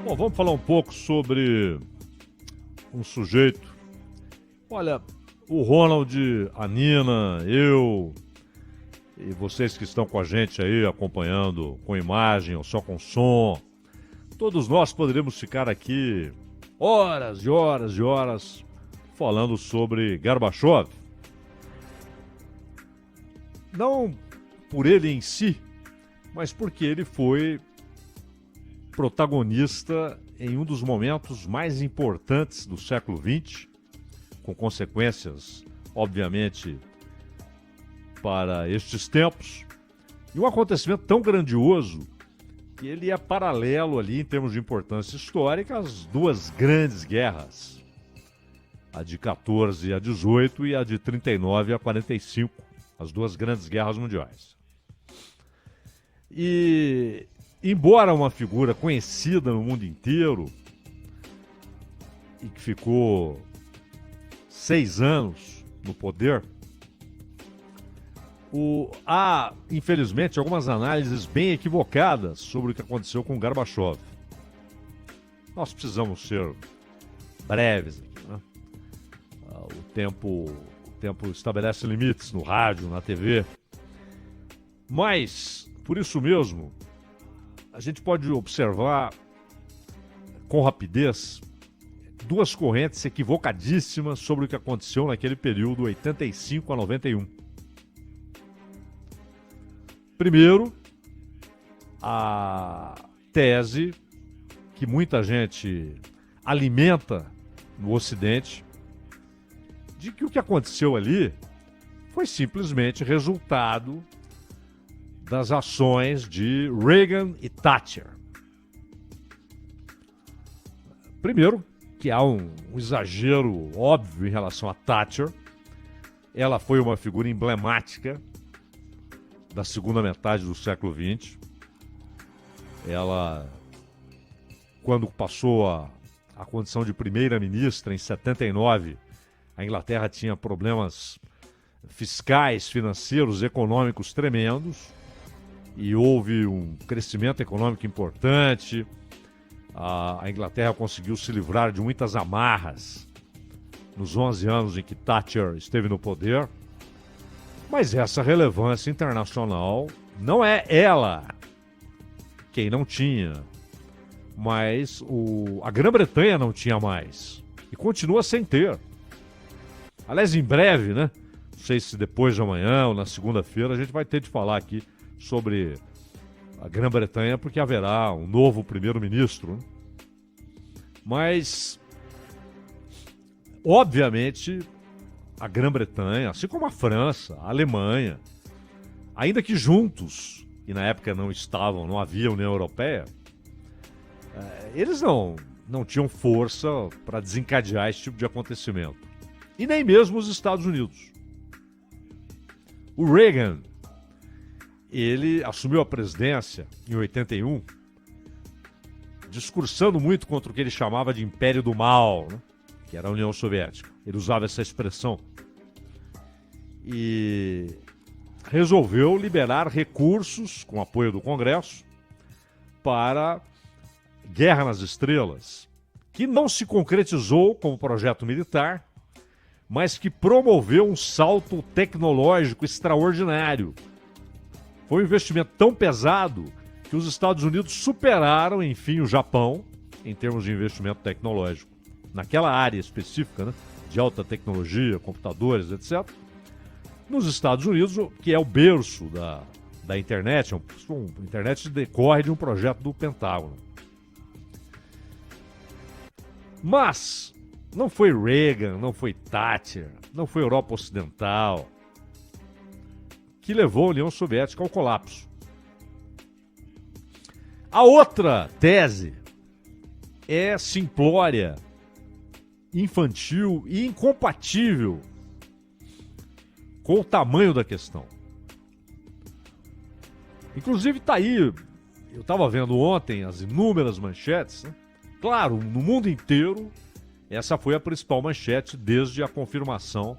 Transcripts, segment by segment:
Bom, vamos falar um pouco sobre um sujeito. Olha, o Ronald, a Nina, eu e vocês que estão com a gente aí acompanhando com imagem ou só com som, todos nós poderíamos ficar aqui horas e horas e horas falando sobre Gorbachev. Não por ele em si, mas porque ele foi protagonista em um dos momentos mais importantes do século XX, com consequências, obviamente, para estes tempos, e um acontecimento tão grandioso que ele é paralelo ali, em termos de importância histórica, às duas grandes guerras, a de 14 a 18 e a de 39 a 45, as duas grandes guerras mundiais. E, embora uma figura conhecida no mundo inteiro e que ficou 6 anos no poder, há, infelizmente, algumas análises bem equivocadas sobre o que aconteceu com Gorbachev. Nós precisamos ser breves aqui, né? O tempo estabelece limites no rádio, na TV. Mas, por isso mesmo, a gente pode observar com rapidez duas correntes equivocadíssimas sobre o que aconteceu naquele período 85 a 91. Primeiro, a tese que muita gente alimenta no Ocidente de que o que aconteceu ali foi simplesmente resultado das ações de Reagan e Thatcher. Primeiro, que há um exagero óbvio em relação a Thatcher. Ela foi uma figura emblemática da segunda metade do século XX. Ela, quando passou a condição de primeira-ministra em 79, a Inglaterra tinha problemas fiscais, financeiros, econômicos tremendos. E houve um crescimento econômico importante. A Inglaterra conseguiu se livrar de muitas amarras nos 11 anos em que Thatcher esteve no poder. Mas essa relevância internacional não é ela quem não tinha, mas a Grã-Bretanha não tinha mais. E continua sem ter. Aliás, em breve, né? Não sei se depois de amanhã ou na segunda-feira a gente vai ter de falar aqui sobre a Grã-Bretanha, porque haverá um novo primeiro-ministro. Né? Mas, obviamente, a Grã-Bretanha, assim como a França, a Alemanha, ainda que juntos, e na época não estavam, não havia União Europeia, eles não tinham força para desencadear esse tipo de acontecimento. E nem mesmo os Estados Unidos. O Reagan, ele assumiu a presidência em 81, discursando muito contra o que ele chamava de Império do Mal, né? Que era a União Soviética. Ele usava essa expressão. E resolveu liberar recursos, com apoio do Congresso, para Guerra nas Estrelas, que não se concretizou como projeto militar, mas que promoveu um salto tecnológico extraordinário. Foi um investimento tão pesado que os Estados Unidos superaram, enfim, o Japão em termos de investimento tecnológico. Naquela área específica, né, de alta tecnologia, computadores, etc. Nos Estados Unidos, que é o berço da internet, a internet decorre de um projeto do Pentágono. Mas não foi Reagan, não foi Thatcher, não foi Europa Ocidental que levou a União Soviética ao colapso. A outra tese é simplória, infantil e incompatível com o tamanho da questão. Inclusive está aí, eu estava vendo ontem as inúmeras manchetes, né? Claro, no mundo inteiro, essa foi a principal manchete desde a confirmação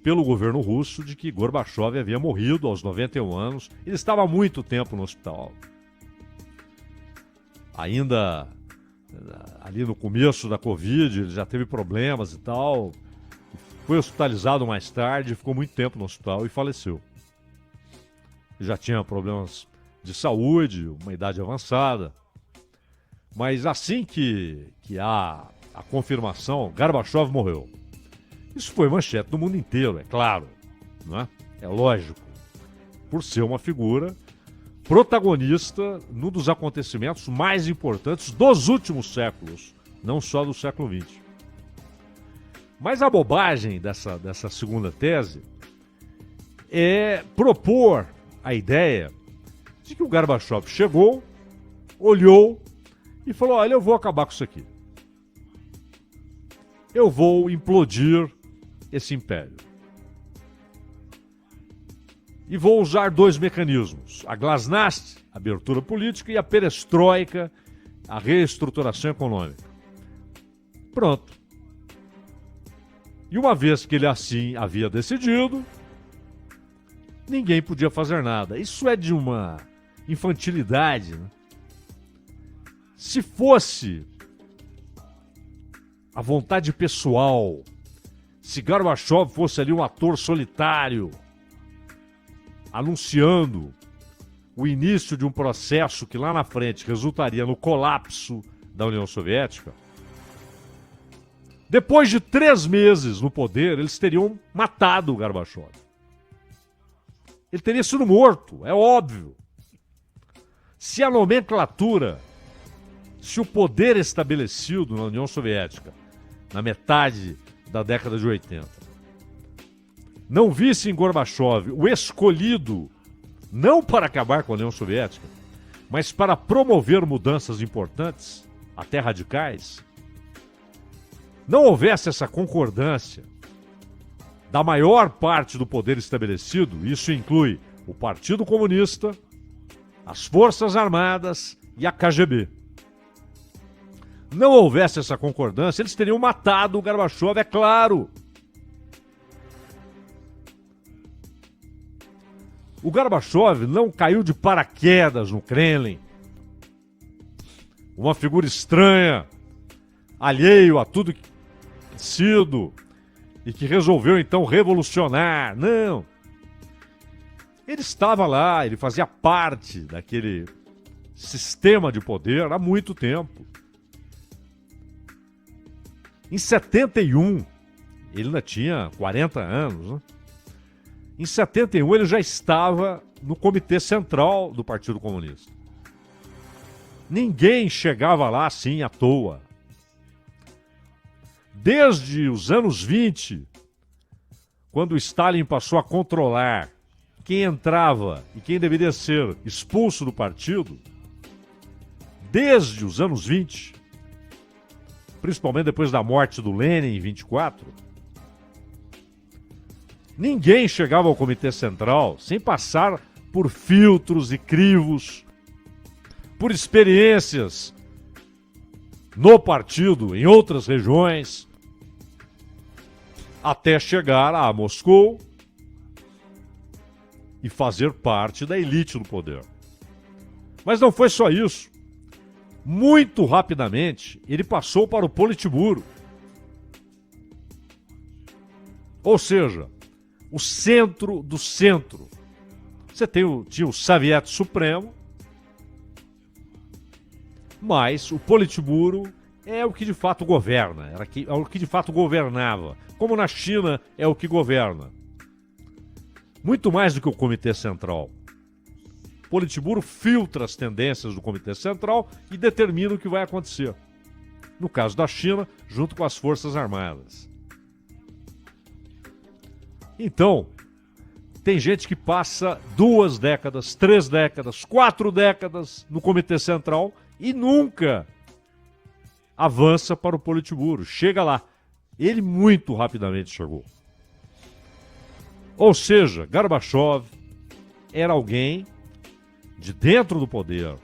pelo governo russo de que Gorbachev havia morrido aos 91 anos. Ele estava há muito tempo no hospital. Ainda ali no começo da Covid, ele já teve problemas e tal. Foi hospitalizado mais tarde, ficou muito tempo no hospital e faleceu. Já tinha problemas de saúde, uma idade avançada. Mas assim que há a confirmação, Gorbachev morreu. Isso foi manchete do mundo inteiro, é claro, não é? É lógico, por ser uma figura protagonista num dos acontecimentos mais importantes dos últimos séculos, não só do século XX. Mas a bobagem dessa segunda tese é propor a ideia de que o Gorbachev chegou, olhou e falou: olha, eu vou acabar com isso aqui. Eu vou implodir esse império. E vou usar dois mecanismos: a glasnost, a abertura política, e a perestroika, a reestruturação econômica. Pronto. E uma vez que ele assim havia decidido, ninguém podia fazer nada. Isso é de uma infantilidade, né? Se fosse a vontade pessoal, se Gorbachev fosse ali um ator solitário, anunciando o início de um processo que lá na frente resultaria no colapso da União Soviética, depois de 3 meses no poder, eles teriam matado o Gorbachev. Ele teria sido morto, é óbvio. Se a nomenclatura, se o poder estabelecido na União Soviética, na metade da década de 80, não visse em Gorbachev o escolhido, não para acabar com a União Soviética, mas para promover mudanças importantes, até radicais, não houvesse essa concordância da maior parte do poder estabelecido, isso inclui o Partido Comunista, as Forças Armadas e a KGB. Não houvesse essa concordância, eles teriam matado o Gorbachev, é claro. O Gorbachev não caiu de paraquedas no Kremlin. Uma figura estranha, alheio a tudo que tinha sido e que resolveu então revolucionar. Não. Ele estava lá, ele fazia parte daquele sistema de poder há muito tempo. Em 71, ele ainda tinha 40 anos, né? Em 71 ele já estava no Comitê Central do Partido Comunista. Ninguém chegava lá assim à toa. Desde os anos 20, quando Stalin passou a controlar quem entrava e quem deveria ser expulso do partido, desde os anos 20, principalmente depois da morte do Lenin em 24, ninguém chegava ao Comitê Central sem passar por filtros e crivos, por experiências no partido, em outras regiões, até chegar a Moscou e fazer parte da elite do poder. Mas não foi só isso. Muito rapidamente, ele passou para o Politburo. Ou seja, o centro do centro. Você tinha o Soviet Supremo, mas o Politburo é o que de fato governa, é o que de fato governava. Como na China é o que governa. Muito mais do que o Comitê Central. O Politburo filtra as tendências do Comitê Central e determina o que vai acontecer. No caso da China, junto com as Forças Armadas. Então, tem gente que passa 2 décadas, 3 décadas, 4 décadas no Comitê Central e nunca avança para o Politburo. Chega lá. Ele muito rapidamente chegou. Ou seja, Gorbachev era alguém de dentro do poder,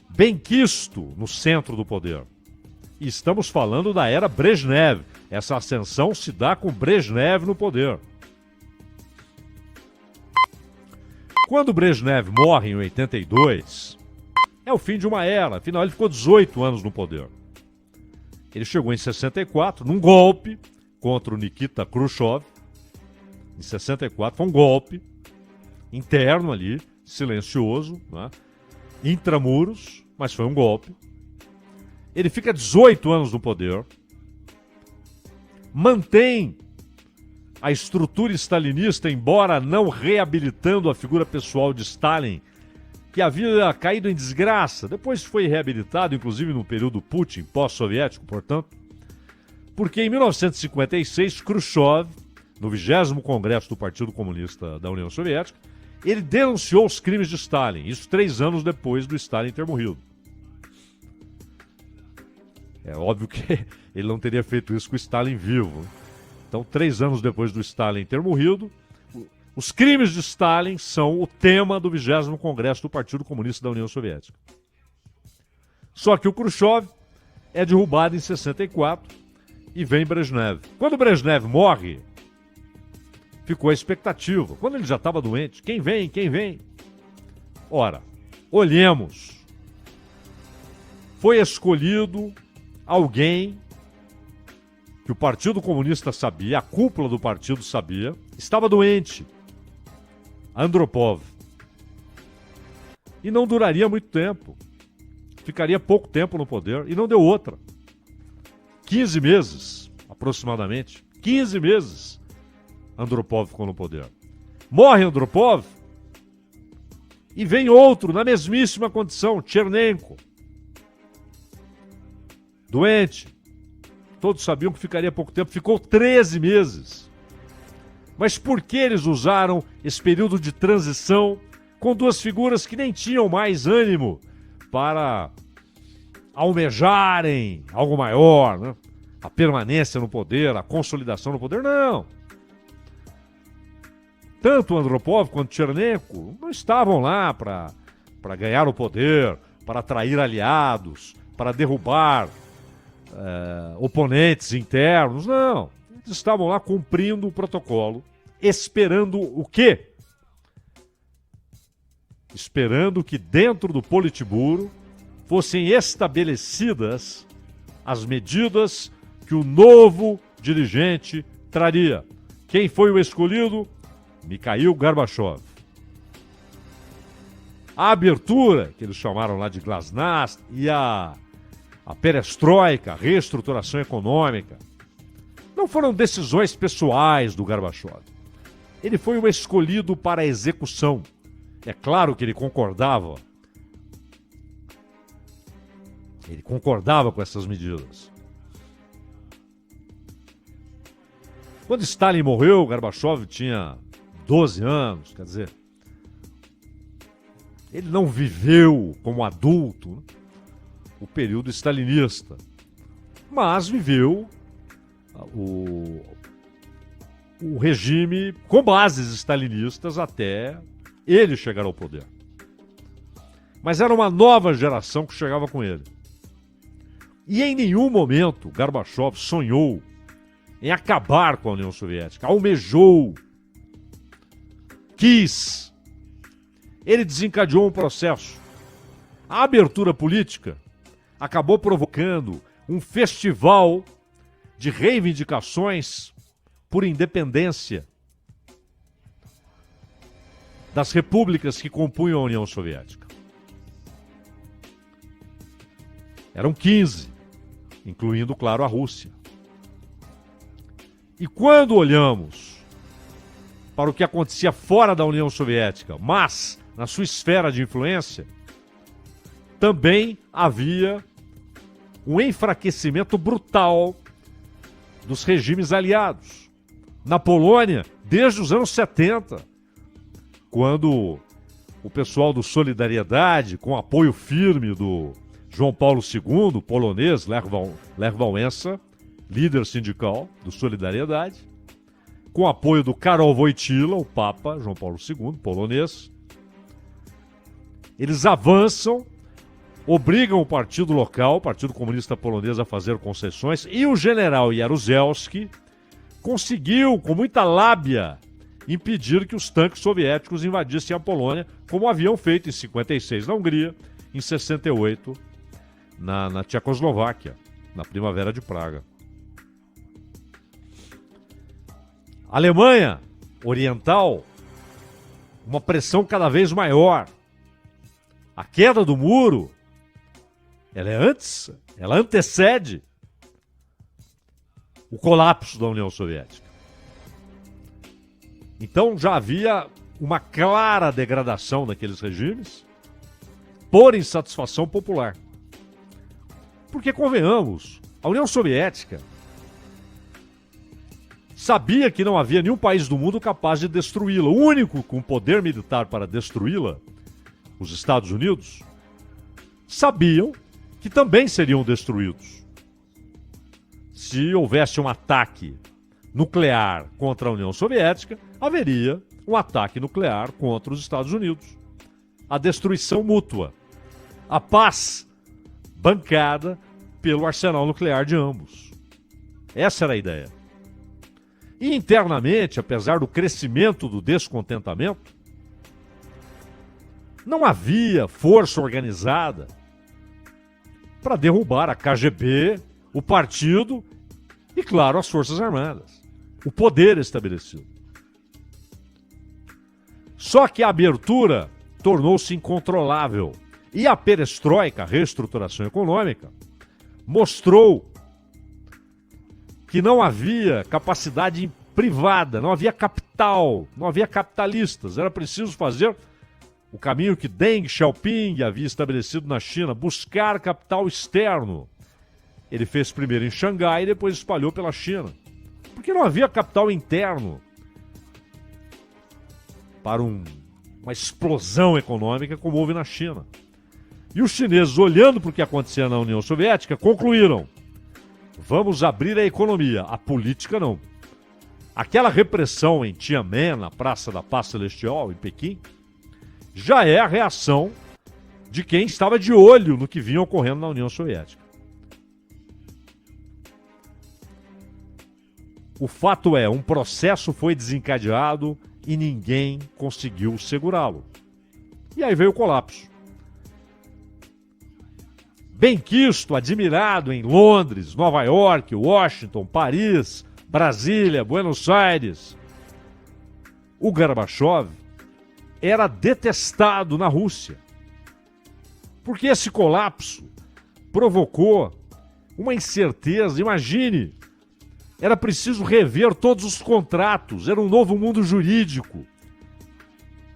benquisto no centro do poder. E estamos falando da era Brezhnev. Essa ascensão se dá com Brezhnev no poder. Quando Brezhnev morre em 82, É o fim de uma era. Afinal, ele ficou 18 anos no poder. Ele chegou em 64, num golpe contra o Nikita Khrushchev. Em 64, foi um golpe interno ali, silencioso, né? Intramuros, mas foi um golpe. Ele fica 18 anos no poder, mantém a estrutura stalinista, embora não reabilitando a figura pessoal de Stalin, que havia caído em desgraça. Depois foi reabilitado, inclusive no período Putin, pós-soviético, portanto, porque em 1956, Khrushchev, no 20º Congresso do Partido Comunista da União Soviética, ele denunciou os crimes de Stalin, isso 3 anos depois do Stalin ter morrido. É óbvio que ele não teria feito isso com o Stalin vivo. Então, 3 anos depois do Stalin ter morrido, os crimes de Stalin são o tema do 20º Congresso do Partido Comunista da União Soviética. Só que o Khrushchev é derrubado em 64 e vem Brezhnev. Quando Brezhnev morre, ficou a expectativa. Quando ele já estava doente, quem vem, quem vem? Ora, olhemos. Foi escolhido alguém que o Partido Comunista sabia, a cúpula do partido sabia, estava doente. Andropov. E não duraria muito tempo. Ficaria pouco tempo no poder e não deu outra. 15 meses, aproximadamente. 15 meses. Andropov ficou no poder. Morre Andropov e vem outro na mesmíssima condição, Chernenko. Doente. Todos sabiam que ficaria pouco tempo. Ficou 13 meses. Mas por que eles usaram esse período de transição com 2 figuras que nem tinham mais ânimo para almejarem algo maior, né? A permanência no poder, a consolidação no poder? Não. Tanto Andropov quanto Chernenko não estavam lá para ganhar o poder, para atrair aliados, para derrubar oponentes internos. Não. Eles estavam lá cumprindo o protocolo, esperando o quê? Esperando que dentro do Politburo fossem estabelecidas as medidas que o novo dirigente traria. Quem foi o escolhido? Mikhail Gorbachev. A abertura, que eles chamaram lá de Glasnost, e a perestroika, a reestruturação econômica, não foram decisões pessoais do Gorbachev. Ele foi o escolhido para a execução. É claro que ele concordava. Ele concordava com essas medidas. Quando Stalin morreu, Gorbachev tinha 12 anos, quer dizer, ele não viveu como adulto, né, o período stalinista, mas viveu o regime com bases stalinistas até ele chegar ao poder. Mas era uma nova geração que chegava com ele. E em nenhum momento Gorbachev sonhou em acabar com a União Soviética, almejou, quis. Ele desencadeou um processo. A abertura política acabou provocando um festival de reivindicações por independência das repúblicas que compunham a União Soviética. Eram 15, incluindo, claro, a Rússia. E quando olhamos para o que acontecia fora da União Soviética, mas na sua esfera de influência, também havia um enfraquecimento brutal dos regimes aliados. Na Polônia, desde os anos 70, quando o pessoal do Solidariedade, com apoio firme do João Paulo II, polonês, Lech Wałęsa, líder sindical do Solidariedade, com apoio do Karol Wojtyła, o Papa João Paulo II, polonês, eles avançam, obrigam o partido local, o Partido Comunista Polonês, a fazer concessões, e o general Jaruzelski conseguiu, com muita lábia, impedir que os tanques soviéticos invadissem a Polônia, como haviam feito em 56 na Hungria, em 68 na Tchecoslováquia, na Primavera de Praga. Alemanha Oriental, uma pressão cada vez maior. A queda do muro, ela antecede o colapso da União Soviética. Então já havia uma clara degradação daqueles regimes por insatisfação popular. Porque, convenhamos, a União Soviética sabia que não havia nenhum país do mundo capaz de destruí-la. O único com poder militar para destruí-la, os Estados Unidos, sabiam que também seriam destruídos. Se houvesse um ataque nuclear contra a União Soviética, haveria um ataque nuclear contra os Estados Unidos. A destruição mútua. A paz bancada pelo arsenal nuclear de ambos. Essa era a ideia. E internamente, apesar do crescimento do descontentamento, não havia força organizada para derrubar a KGB, o partido e, claro, as Forças Armadas. O poder estabelecido. Só que a abertura tornou-se incontrolável. E a perestroika, a reestruturação econômica, mostrou que não havia capacidade privada, não havia capital, não havia capitalistas. Era preciso fazer o caminho que Deng Xiaoping havia estabelecido na China, buscar capital externo. Ele fez primeiro em Xangai e depois espalhou pela China. Porque não havia capital interno para uma explosão econômica como houve na China. E os chineses, olhando para o que acontecia na União Soviética, concluíram: vamos abrir a economia, a política não. Aquela repressão em Tiananmen, na Praça da Paz Celestial, em Pequim, já é a reação de quem estava de olho no que vinha ocorrendo na União Soviética. O fato é, um processo foi desencadeado e ninguém conseguiu segurá-lo. E aí veio o colapso. Benquisto, admirado em Londres, Nova York, Washington, Paris, Brasília, Buenos Aires, o Gorbachev era detestado na Rússia. Porque esse colapso provocou uma incerteza. Imagine, era preciso rever todos os contratos, era um novo mundo jurídico.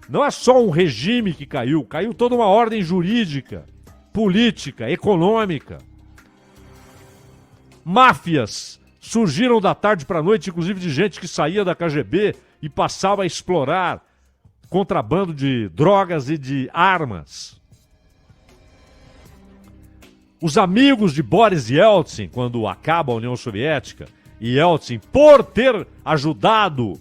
Não é só um regime que caiu, caiu toda uma ordem jurídica, política, econômica. Máfias surgiram da tarde para a noite, inclusive de gente que saía da KGB e passava a explorar contrabando de drogas e de armas. Os amigos de Boris Yeltsin, quando acaba a União Soviética, e Yeltsin, por ter ajudado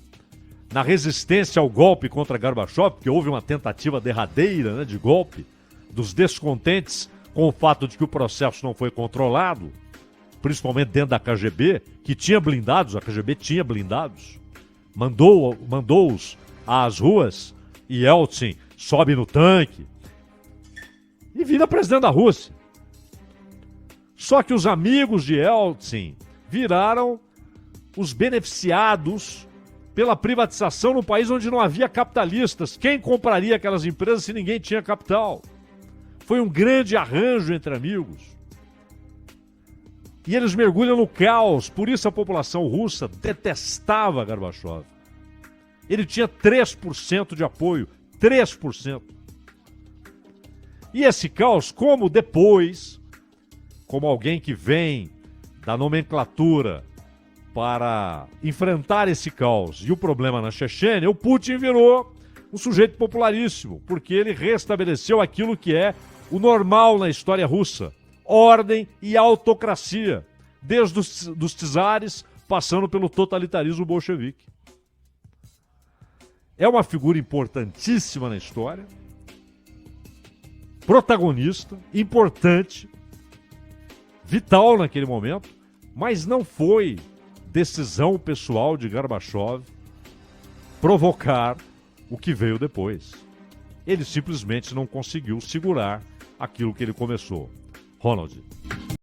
na resistência ao golpe contra Gorbachev, porque houve uma tentativa derradeira, de golpe, dos descontentes com o fato de que o processo não foi controlado, principalmente dentro da KGB, que tinha blindados, a KGB tinha blindados, mandou-os às ruas, e Yeltsin sobe no tanque e vira presidente da Rússia. Só que os amigos de Yeltsin viraram os beneficiados pela privatização no país onde não havia capitalistas. Quem compraria aquelas empresas se ninguém tinha capital? Foi um grande arranjo entre amigos. E eles mergulham no caos. Por isso a população russa detestava Gorbachev. Ele tinha 3% de apoio. 3%. E esse caos, como depois, como alguém que vem da nomenclatura para enfrentar esse caos e o problema na Chechênia, o Putin virou um sujeito popularíssimo, porque ele restabeleceu aquilo que é o normal na história russa: ordem e autocracia, desde os czares, passando pelo totalitarismo bolchevique. É uma figura importantíssima na história, protagonista, importante, vital naquele momento, mas não foi decisão pessoal de Gorbachev provocar o que veio depois. Ele simplesmente não conseguiu segurar aquilo que ele começou. Ronald.